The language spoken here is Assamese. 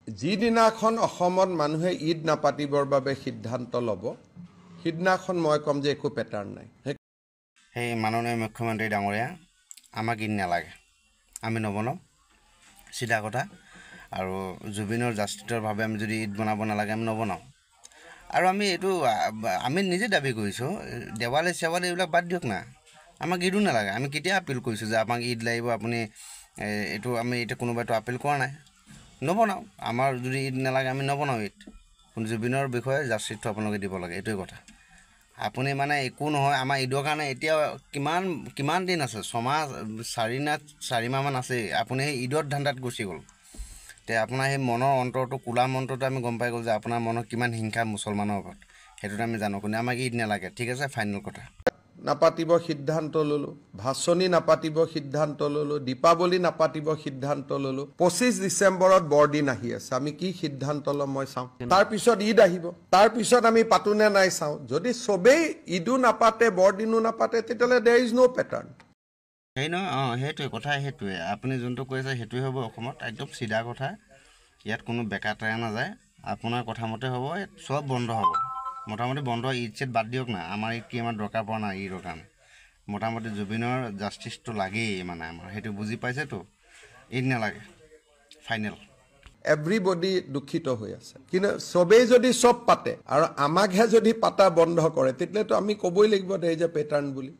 যিদিনাখন অসমত মানুহে ঈদ নাপাতিবৰ বাবে সিদ্ধান্ত ল'ব সিদিনাখন মই কম যে একো পেটাৰ্ণ নাই সেই মাননীয় মুখ্যমন্ত্ৰী ডাঙৰীয়া আমাক ঈদ নালাগে আমি নবনাওঁ সিধা কথা আৰু জুবিনৰ জাষ্টিছৰ ভাৱে আমি যদি ঈদ বনাব নালাগে আমি নবনাওঁ আৰু আমি এইটো আমি নিজে দাবী কৰিছোঁ দেৱালী চেৱালী এইবিলাক বাদ দিয়ক না আমাক ঈদো নালাগে আমি কেতিয়া আপিল কৰিছোঁ যে আমাক ঈদ লাগিব আপুনি এইটো আমি এতিয়া কোনোবাইতো আপিল কৰা নাই নবনাওঁ আমাৰ যদি ঈদ নালাগে আমি নবনাওঁ ঈদ কিন্তু জুবিনৰ বিষয়ে জাষ্টিছটো আপোনালোকে দিব লাগে এইটোৱে কথা আপুনি মানে একো নহয় আমাৰ ঈদৰ কাৰণে এতিয়া কিমান দিন আছে 6 মাহ 4 মাহমান আছে আপুনি সেই ঈদৰ ধান্দাত গুচি গ'ল তে আপোনাৰ সেই মনৰ অন্তৰটো কোলা মন্ত্ৰটো আমি গম পাই গ'ল যে আপোনাৰ মনত কিমান হিংসা মুছলমানৰ ওপৰত সেইটোত আমি জানো কিন্তু আমাক ঈদ নালাগে ঠিক আছে ফাইনেল কথা নাপাতিব সিদ্ধান্ত ললো ভাচনি নাপাতিব সিদ্ধান্ত ললো দীপাৱলী নাপাতিব সিদ্ধান্ত ললো 25 ডিসেম্বৰত বৰদিন আহি আছে আমি কি সিদ্ধান্ত লম মই চাওঁ তাৰ পিছত ঈদ আহিব তাৰ পিছত আমি পাতুনে নাই চাওঁ যদি সবেই ঈদো নাপাতে বৰদিনো নাপাতে তেতিয়ালে দেয়াৰ ইজ নো প্যাটাৰ্ন সেই নহয় সেইটোৱে কথা সেইটোৱে আপুনি যোনটো কৈছে সেইটোৱে হ'ব অসমত একদম সিধা কথা ইয়াত কোনো বেকাৰটায়া নাযায় আপোনাৰ কথা মতে হ'ব সব বন্ধ হ'ব মোটামুটি বন্ধ ঈদ চেট বাদ দিয়ক না আমাৰ ঈদ কি আমাৰ দৰকাৰ পৰা নাই ঈদৰ কাৰণে মোটামুটি জুবিনৰ জাষ্টিছটো লাগেই মানে আমাৰ সেইটো বুজি পাইছেতো ঈদ নালাগে ফাইনেল এভৰিবডি দুখিত হৈ আছে কিন্তু সবেই যদি সব পাতে আৰু আমাকহে যদি পাতা বন্ধ কৰে তেতিয়াতো আমি ক'বই লাগিব দেই যে প্যাটাৰ্ন বুলি